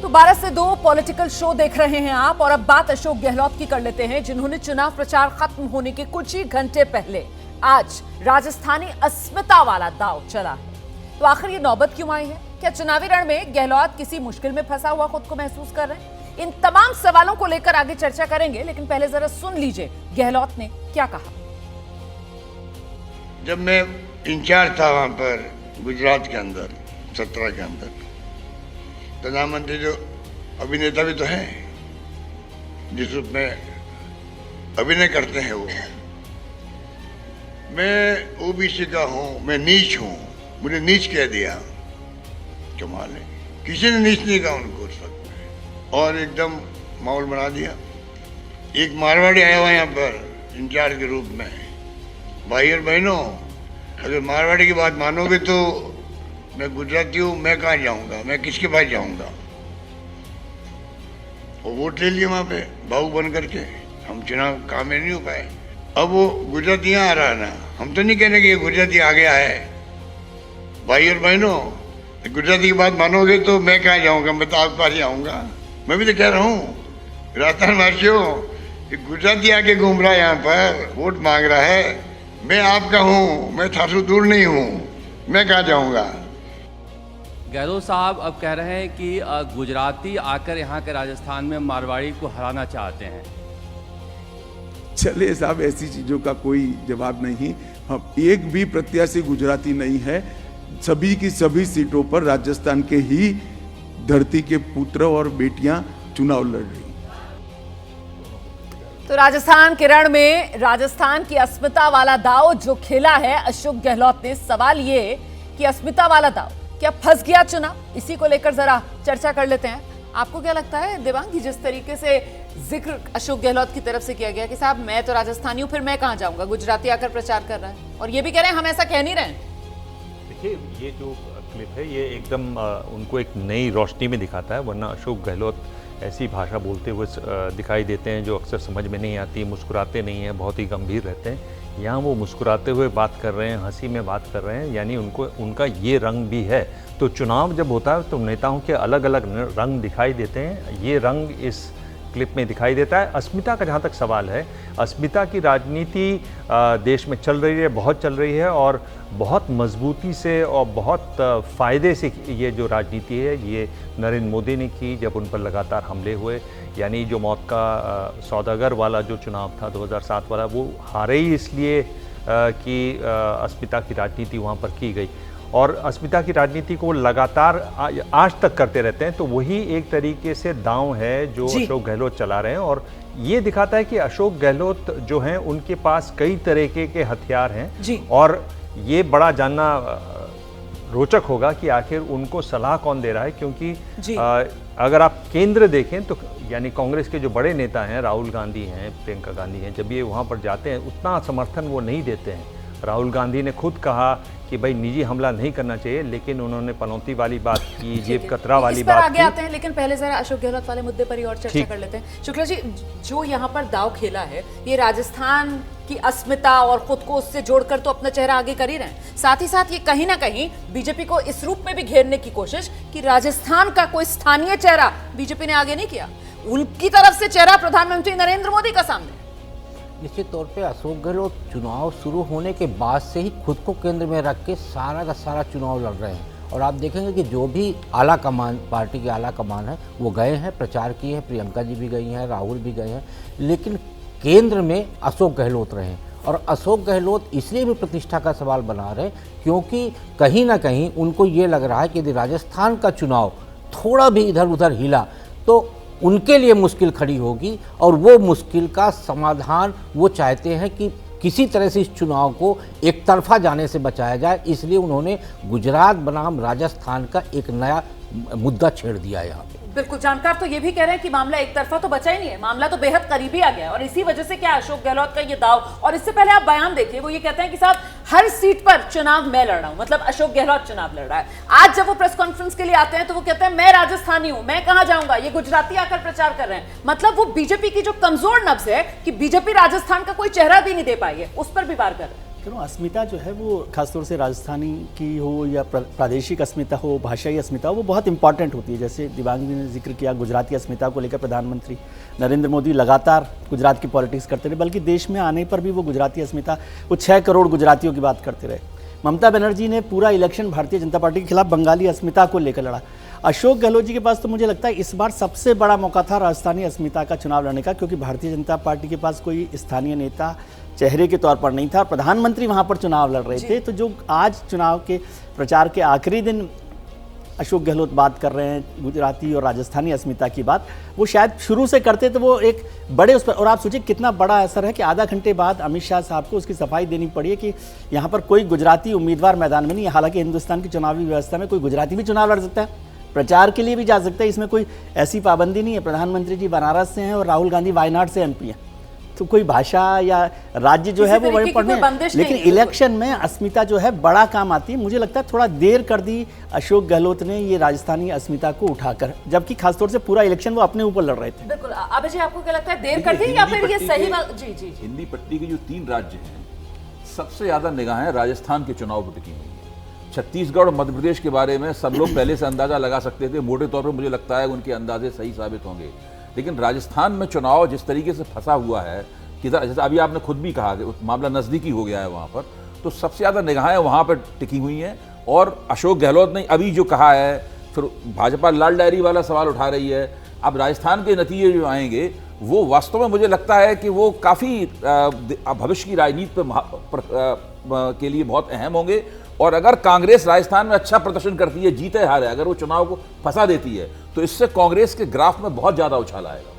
तो 12 से 2 political show देख रहे हैं आप, और अब बात अशोक गहलोत की कर लेते हैं, जिन्होंने चुनाव प्रचार खत्म होने के कुछ ही घंटे पहले आज राजस्थानी अस्मिता वाला दांव चला है। तो आखिर ये नौबत क्यों आई है? क्या चुनावी रण में गहलोत किसी मुश्किल में फंसा हुआ खुद को महसूस कर रहे हैं? इन तमाम सवालों को लेकर आगे चर्चा करेंगे, लेकिन पहले जरा सुन लीजिए गहलोत ने क्या कहा। जब मैं इंचार्ज था वहां पर गुजरात के अंदर 17 के अंदर, प्रधानमंत्री जो अभिनेता भी तो हैं, जिस रूप में अभिनय करते हैं वो, मैं ओबीसी का हूं, मैं नीच हूं, मुझे नीच कह दिया। कमाल है, किसी ने नीच नहीं कहा उनको उस वक्त, और एकदम माहौल बना दिया। एक मारवाड़ी आया हुआ यहाँ पर इंचार्ज के रूप में। भाई और बहनों, अगर मारवाड़ी की बात मानोगे तो मैं गुजराती हूँ, मैं कहाँ जाऊँगा, मैं किसके पास जाऊँगा? वो वोट ले लिए वहाँ पे भावुक बन करके, हम चुनाव काम में नहीं हो पाए। अब वो गुजराती यहाँ आ रहा है ना, हम तो नहीं कह रहे कि ये गुजराती आ गया है। भाई और बहनों, गुजराती की बात मानोगे तो मैं कहाँ जाऊँगा, मैं तो आपके पास ही आऊँगा। मैं भी तो कह रहा हूँ, राजस्थान वासियों, गुजराती आके घूम रहा है यहाँ पर, वोट मांग रहा है। मैं आपका हूँ, मैं थासू दूर नहीं हूँ, मैं कहाँ जाऊँगा? गहलोत साहब अब कह रहे हैं कि गुजराती आकर यहाँ के राजस्थान में मारवाड़ी को हराना चाहते हैं। चलिए साहब, ऐसी चीजों का कोई जवाब नहीं। हम एक भी प्रत्याशी गुजराती नहीं है। सभी की सभी सीटों पर राजस्थान के ही धरती के पुत्र और बेटियां चुनाव लड़ रही। तो राजस्थान के रण में राजस्थान की अस्मिता वाला दांव जो खेला है अशोक गहलोत ने, सवाल ये कि अस्मिता वाला दांव क्या फंस गया चुनाव? इसी को लेकर जरा चर्चा कर लेते हैं। आपको क्या लगता है देवांगी, जिस तरीके से जिक्र अशोक गहलोत की तरफ से किया गया कि साहब मैं तो राजस्थानी हूं, फिर मैं कहां जाऊंगा, गुजराती आकर प्रचार कर रहा है, और ये भी कह रहे हैं हम ऐसा कह नहीं रहे। देखिए, ये जो क्लिप है ये एकदम उनको एक नई रोशनी में दिखाता है, वरना अशोक गहलोत ऐसी भाषा बोलते हुए दिखाई देते हैं जो अक्सर समझ में नहीं आती, मुस्कुराते नहीं हैं, बहुत ही गंभीर रहते हैं। यहाँ वो मुस्कुराते हुए बात कर रहे हैं, हंसी में बात कर रहे हैं, यानी उनका ये रंग भी है। तो चुनाव जब होता है तो नेताओं के अलग अलग रंग दिखाई देते हैं, ये रंग इस क्लिप में दिखाई देता है। अस्मिता का जहाँ तक सवाल है, अस्मिता की राजनीति देश में चल रही है, बहुत चल रही है, और बहुत मजबूती से और बहुत फ़ायदे से ये जो राजनीति है ये नरेंद्र मोदी ने की जब उन पर लगातार हमले हुए। यानी जो मौत का सौदागर वाला जो चुनाव था 2007 वाला, वो हारे ही इसलिए कि अस्मिता की राजनीति वहाँ पर की गई, और अस्मिता की राजनीति को लगातार आज तक करते रहते हैं। तो वही एक तरीके से दांव है जो अशोक गहलोत चला रहे हैं, और ये दिखाता है कि अशोक गहलोत जो हैं उनके पास कई तरीके के हथियार हैं, और ये बड़ा जानना रोचक होगा कि आखिर उनको सलाह कौन दे रहा है। क्योंकि अगर आप केंद्र देखें तो यानी कांग्रेस के जो बड़े नेता हैं, राहुल गांधी हैं, प्रियंका गांधी हैं, जब ये वहाँ पर जाते हैं उतना समर्थन वो नहीं देते हैं। राहुल गांधी ने खुद कहा कि भाई निजी हमला नहीं करना चाहिए, लेकिन उन्होंने पनौती वाली बात की, जेब कतरा वाली बात आगे आते हैं, लेकिन पहले जरा अशोक गहलोत वाले मुद्दे पर ही और चर्चा कर लेते हैं। शुक्ला जी, जो यहाँ पर दांव खेला है ये राजस्थान की अस्मिता और खुद को उससे जोड़कर तो अपना चेहरा आगे कर ही रहे हैं, साथ ही साथ ये कहीं ना कहीं बीजेपी को इस रूप में भी घेरने की कोशिश कि राजस्थान का कोई स्थानीय चेहरा बीजेपी ने आगे नहीं किया, उनकी तरफ से चेहरा प्रधानमंत्री नरेंद्र मोदी का सामने। निश्चित तौर पे अशोक गहलोत चुनाव शुरू होने के बाद से ही खुद को केंद्र में रख के सारा का सारा चुनाव लड़ रहे हैं, और आप देखेंगे कि जो भी आला कमान, पार्टी की आला कमान है, वो गए हैं, प्रचार किए हैं, प्रियंका जी भी गई हैं, राहुल भी गए हैं, लेकिन केंद्र में अशोक गहलोत रहे। और अशोक गहलोत इसलिए भी प्रतिष्ठा का सवाल बना रहे क्योंकि कहीं ना कहीं उनको ये लग रहा है कि यदि राजस्थान का चुनाव थोड़ा भी इधर उधर हिला तो उनके लिए मुश्किल खड़ी होगी, और वो मुश्किल का समाधान वो चाहते हैं कि किसी तरह से इस चुनाव को एक तरफा जाने से बचाया जाए। इसलिए उन्होंने गुजरात बनाम राजस्थान का एक नया मुद्दा छेड़ दिया यहाँ पे। बिल्कुल, जानकार तो ये भी कह रहे हैं कि मामला एक तरफा तो बचा ही नहीं है, मामला तो बेहद करीबी आ गया, और इसी वजह से क्या अशोक गहलोत का ये दाव। और इससे पहले आप बयान देखिए, वो ये कहते हैं कि साहब हर सीट पर चुनाव मैं लड़ रहा हूं, मतलब अशोक गहलोत चुनाव लड़ रहा है। आज जब वो प्रेस कॉन्फ्रेंस के लिए आते हैं तो वो कहते हैं मैं राजस्थानी हूं, मैं कहां जाऊंगा, ये गुजराती आकर प्रचार कर रहे हैं। मतलब वो बीजेपी की जो कमजोर नब्ज है कि बीजेपी राजस्थान का कोई चेहरा भी नहीं दे पाई है, उस पर भी वार कर रहे हैं। कह रहा हूँ अस्मिता जो है वो खासतौर से राजस्थानी की हो या प्रादेशिक अस्मिता हो, भाषाई अस्मिता हो, वो बहुत इंपॉर्टेंट होती है। जैसे दिवांगी ने जिक्र किया गुजराती अस्मिता को लेकर प्रधानमंत्री नरेंद्र मोदी लगातार गुजरात की पॉलिटिक्स करते रहे, बल्कि देश में आने पर भी वो गुजराती अस्मिता, वो 6 करोड़ गुजरातियों की बात करते रहे। ममता बनर्जी ने पूरा इलेक्शन भारतीय जनता पार्टी के खिलाफ बंगाली अस्मिता को लेकर लड़ा। अशोक गहलोत जी के पास तो मुझे लगता है इस बार सबसे बड़ा मौका था राजस्थानी अस्मिता का चुनाव लड़ने का, क्योंकि भारतीय जनता पार्टी के पास कोई स्थानीय नेता चेहरे के तौर पर नहीं था। प्रधानमंत्री वहां पर चुनाव लड़ रहे थे। तो जो आज चुनाव के प्रचार के आखिरी दिन अशोक गहलोत बात कर रहे हैं गुजराती और राजस्थानी अस्मिता की बात, वो शायद शुरू से करते तो वो एक बड़े उस पर, और आप सोचिए कितना बड़ा असर है कि आधा घंटे बाद अमित शाह साहब को उसकी सफाई देनी पड़ी है कि यहाँ पर कोई गुजराती उम्मीदवार मैदान में नहीं है। हालांकि हिंदुस्तान की चुनावी व्यवस्था में कोई गुजराती भी चुनाव लड़ सकता है, प्रचार के लिए भी जा सकता है, इसमें कोई ऐसी पाबंदी नहीं है। प्रधानमंत्री जी बनारस से हैं और राहुल गांधी वायनाड से MP हैं, तो कोई भाषा या राज्य जो है वो वही पढ़ने, लेकिन इलेक्शन में अस्मिता जो है बड़ा काम आती है। मुझे लगता है थोड़ा देर कर दी अशोक गहलोत ने ये राजस्थानी अस्मिता को उठाकर, जबकि खासतौर से पूरा इलेक्शन वो अपने ऊपर लड़ रहे थे। बिल्कुल। अभय जी, आपको क्या लगता है देर कर दी या फिर ये सही बात? जी जी। हिंदी पट्टी के जो 3 राज्य हैं, सबसे ज्यादा निगाहें राजस्थान के चुनाव पर टिकी हुई हैं। छत्तीसगढ़ और मध्य प्रदेश के बारे में सब लोग पहले से अंदाजा लगा सकते थे, मोटे तौर पर मुझे लगता है उनके अंदाजे सही साबित होंगे। लेकिन राजस्थान में चुनाव जिस तरीके से फंसा हुआ है, किधर, जैसे अभी आपने खुद भी कहा कि मामला नज़दीकी हो गया है वहाँ पर, तो सबसे ज़्यादा निगाहें वहाँ पर टिकी हुई हैं। और अशोक गहलोत ने अभी जो कहा है, फिर भाजपा लाल डायरी वाला सवाल उठा रही है। अब राजस्थान के नतीजे जो आएंगे वो वास्तव में मुझे लगता है कि वो काफ़ी भविष्य की राजनीति के लिए बहुत अहम होंगे। और अगर कांग्रेस राजस्थान में अच्छा प्रदर्शन करती है, जीते हारे, अगर वो चुनाव को फंसा देती है, तो इससे कांग्रेस के ग्राफ में बहुत ज़्यादा उछाल आएगा।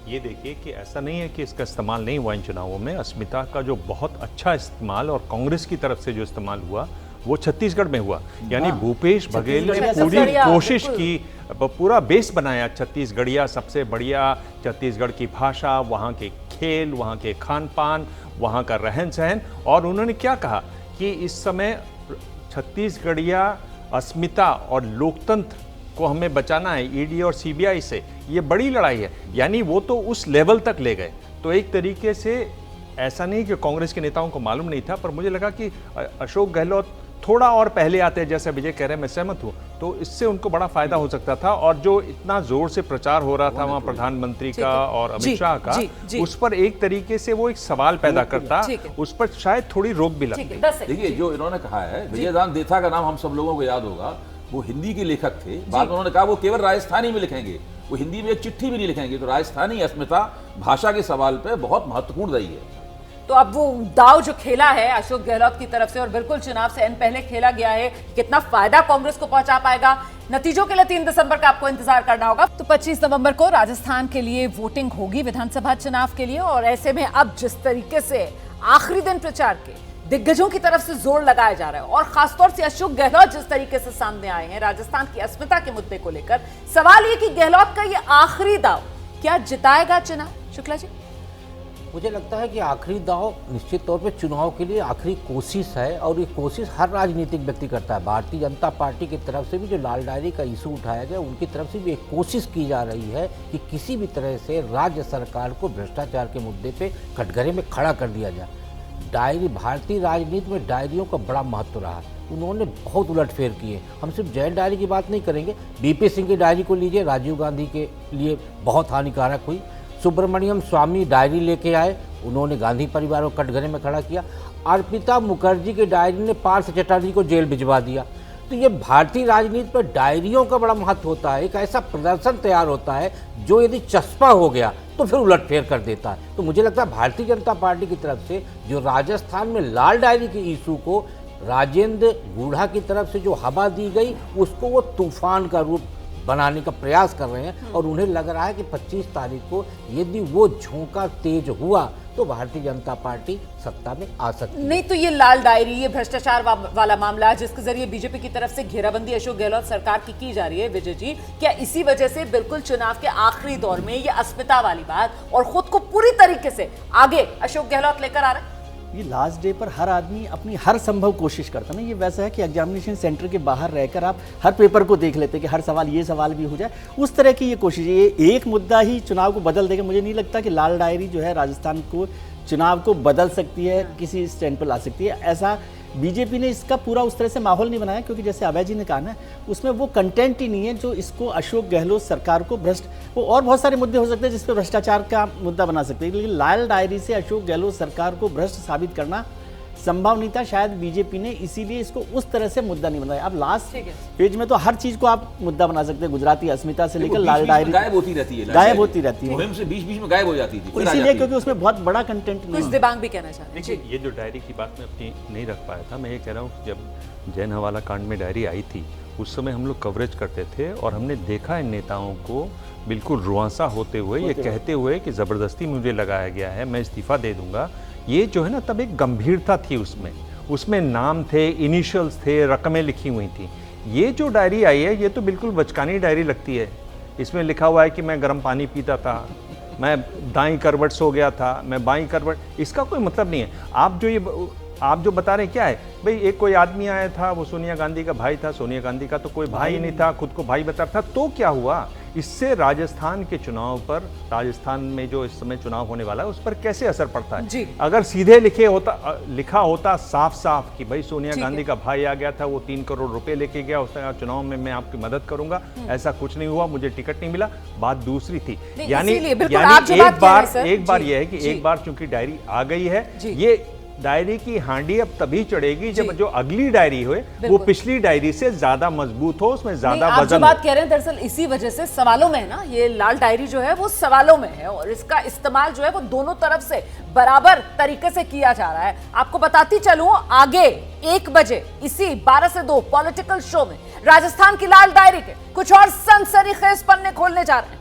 ये देखिए कि ऐसा नहीं है कि इसका इस्तेमाल नहीं हुआ इन चुनावों में। अस्मिता का जो बहुत अच्छा इस्तेमाल और कांग्रेस की तरफ से जो इस्तेमाल हुआ वो छत्तीसगढ़ में हुआ। यानी भूपेश बघेल ने पूरी कोशिश की, पूरा बेस बनाया छत्तीसगढ़िया, सबसे बढ़िया छत्तीसगढ़ की भाषा, वहाँ के खेल, वहाँ के खान पान, वहाँ का रहन सहन। और उन्होंने क्या कहा कि इस समय छत्तीसगढ़िया अस्मिता और लोकतंत्र को हमें बचाना है ईडी और सीबीआई से, ये बड़ी लड़ाई है। यानी वो तो उस लेवल तक ले गए। तो एक तरीके से ऐसा नहीं कि कांग्रेस के नेताओं को मालूम नहीं था, पर मुझे लगा कि अशोक गहलोत थोड़ा और पहले आते, जैसे विजय कह रहे हैं, मैं सहमत हूँ, तो इससे उनको बड़ा फायदा हो सकता था। और जो इतना जोर से प्रचार हो रहा था वहाँ प्रधानमंत्री का और अमित शाह का, उस पर एक तरीके से वो एक सवाल पैदा करता, उस पर शायद थोड़ी रोक भी लगती। देखिए जो इन्होंने कहा है, विजयदान देथा का नाम हम सब लोगों को याद होगा, वो हिंदी के लेखक थे। बाद में उन्होंने कहा वो केवल राजस्थानी में लिखेंगे, वो हिंदी में एक चिट्ठी भी नहीं लिखेंगे। तो राजस्थानी अस्मिता भाषा के सवाल पे बहुत महत्वपूर्ण रही है। तो अब वो दाव जो खेला है अशोक गहलोत की तरफ से, और बिल्कुल चुनाव से पहले खेला गया है, कितना फायदा कांग्रेस को पहुंचा पाएगा, नतीजों के लिए 3 दिसंबर का आपको इंतजार करना होगा। तो 25 नवंबर को राजस्थान के लिए वोटिंग होगी विधानसभा चुनाव के लिए। और ऐसे में अब जिस तरीके से आखिरी दिन प्रचार के दिग्गजों की तरफ से जोर लगाया जा रहा है, और खासतौर से अशोक गहलोत जिस तरीके से सामने आए हैं राजस्थान की अस्मिता के मुद्दे को लेकर, सवाल ये कि गहलोत का ये आखिरी दाव क्या जिताएगा चुनाव? शुक्ला जी, मुझे लगता है कि आखिरी दाव निश्चित तौर पे चुनाव के लिए आखिरी कोशिश है, और ये कोशिश हर राजनीतिक व्यक्ति करता है। भारतीय जनता पार्टी की तरफ से भी जो लाल डायरी का इशू उठाया गया, उनकी तरफ से भी एक कोशिश की जा रही है कि किसी भी तरह से राज्य सरकार को भ्रष्टाचार के मुद्दे पे कटघरे में खड़ा कर दिया जाए। डायरी, भारतीय राजनीति में डायरियों का बड़ा महत्व रहा है, उन्होंने बहुत उलटफेर किए। हम सिर्फ जैन डायरी की बात नहीं करेंगे, बीपी सिंह की डायरी को लीजिए, राजीव गांधी के लिए बहुत हानिकारक हुई। सुब्रमण्यम स्वामी डायरी लेके आए, उन्होंने गांधी परिवार को कटघरे में खड़ा किया। अर्पिता मुखर्जी की डायरी ने पार्थ चटर्जी को जेल भिजवा दिया। तो ये भारतीय राजनीति पर डायरियों का बड़ा महत्व होता है। एक ऐसा प्रदर्शन तैयार होता है जो यदि चस्पा हो गया तो फिर उलटफेर कर देता है। तो मुझे लगता है भारतीय जनता पार्टी की तरफ से जो राजस्थान में लाल डायरी के इशू को राजेंद्र गूढ़ा की तरफ से जो हवा दी गई, उसको वो तूफान का रूप बनाने का प्रयास कर रहे हैं। और उन्हें लग रहा है कि 25 तारीख को यदि वो झोंका तेज हुआ तो भारतीय जनता पार्टी सत्ता में आ सकती है। नहीं तो ये लाल डायरी, ये भ्रष्टाचार वाला मामला जिसके जरिए बीजेपी की तरफ से घेराबंदी अशोक गहलोत सरकार की जा रही है, विजय जी, क्या इसी वजह से बिल्कुल चुनाव के आखिरी दौर में ये अस्मिता वाली बात और खुद को पूरी तरीके से आगे अशोक गहलोत लेकर आ रहे हैं? ये लास्ट डे पर हर आदमी अपनी हर संभव कोशिश करता है ना। ये वैसा है कि एग्जामिनेशन सेंटर के बाहर रहकर आप हर पेपर को देख लेते हैं कि हर सवाल ये सवाल भी हो जाए, उस तरह की ये कोशिश है। ये एक मुद्दा ही चुनाव को बदल देगा। मुझे नहीं लगता कि लाल डायरी जो है राजस्थान को चुनाव को बदल सकती है, किसी स्टैंड पर ला सकती है। ऐसा बीजेपी ने इसका पूरा उस तरह से माहौल नहीं बनाया, क्योंकि जैसे अभय जी ने कहा ना, उसमें वो कंटेंट ही नहीं है जो इसको अशोक गहलोत सरकार को भ्रष्ट, वो और बहुत सारे मुद्दे हो सकते हैं जिस पर भ्रष्टाचार का मुद्दा बना सकते हैं, लेकिन लाल डायरी से अशोक गहलोत सरकार को भ्रष्ट साबित करना संभव नहीं था। शायद बीजेपी ने इसीलिए इसको उस तरह से मुद्दा नहीं बनाया। अब लास्ट पेज में तो हर चीज को आप मुद्दा बना सकते हैं, गुजराती अस्मिता से लेकर लाल डायरी गायब होती रहती है, गायब होती रहती है मुहिम से बीच बीच में गायब हो जाती थी, फिर आ इसीलिए जाती है। क्योंकि उसमें बहुत बड़ा कंटेंट कुछ नहीं है। दिबांग भी कहना चाहते हैं। देखिए, ये जो डायरी की बात मैं अपनी नहीं रख पाया था, मैं ये कह रहा हूँ कि जब जैन हवाला कांड में डायरी आई थी उस समय हम लोग कवरेज करते थे और हमने देखा इन नेताओं को बिल्कुल रुआंसा होते हुए ये कहते हुए कि ज़बरदस्ती मुझे लगाया गया है, मैं इस्तीफ़ा दे दूंगा। ये जो है ना, तब एक गंभीरता थी उसमें नाम थे, इनिशियल्स थे, रकमें लिखी हुई थी। ये जो डायरी आई है ये तो बिल्कुल बचकानी डायरी लगती है। इसमें लिखा हुआ है कि मैं गर्म पानी पीता था, मैं दाईं करवट सो गया था, मैं बाईं करवट, इसका कोई मतलब नहीं है। आप जो बता रहे हैं क्या है भाई, एक कोई आदमी आया था, वो सोनिया गांधी का भाई था, सोनिया गांधी का तो कोई भाई नहीं था, खुद को भाई बता था, तो क्या हुआ? इससे राजस्थान के चुनाव पर, राजस्थान में जो इस समय चुनाव होने वाला है उस पर कैसे असर पड़ता है? जी। अगर सीधे लिखा होता साफ साफ कि भाई सोनिया गांधी का भाई आ गया था, वो 3 करोड़ रुपए लेके गया, उसने कहा चुनाव में मैं आपकी मदद करूंगा, ऐसा कुछ नहीं हुआ, मुझे टिकट नहीं मिला, बात दूसरी थी। यानी एक बार यह है कि एक बार चूंकि डायरी आ गई है, ये डायरी की हांडी अब तभी चढ़ेगी जब जो अगली डायरी हो वो पिछली डायरी से ज्यादा मजबूत हो, उसमें ज्यादा आप जो वजन बात हो। कह रहे हैं दरअसल इसी वजह से सवालों में है ना, ये लाल डायरी जो है वो सवालों में है और इसका इस्तेमाल जो है वो दोनों तरफ से बराबर तरीके से किया जा रहा है। आपको बताती चलूं, आगे 1 बजे इसी 12 से 2 पॉलिटिकल शो में राजस्थान की लाल डायरी के कुछ और सनसनीखेज पन्ने खोलने जा रहे हैं।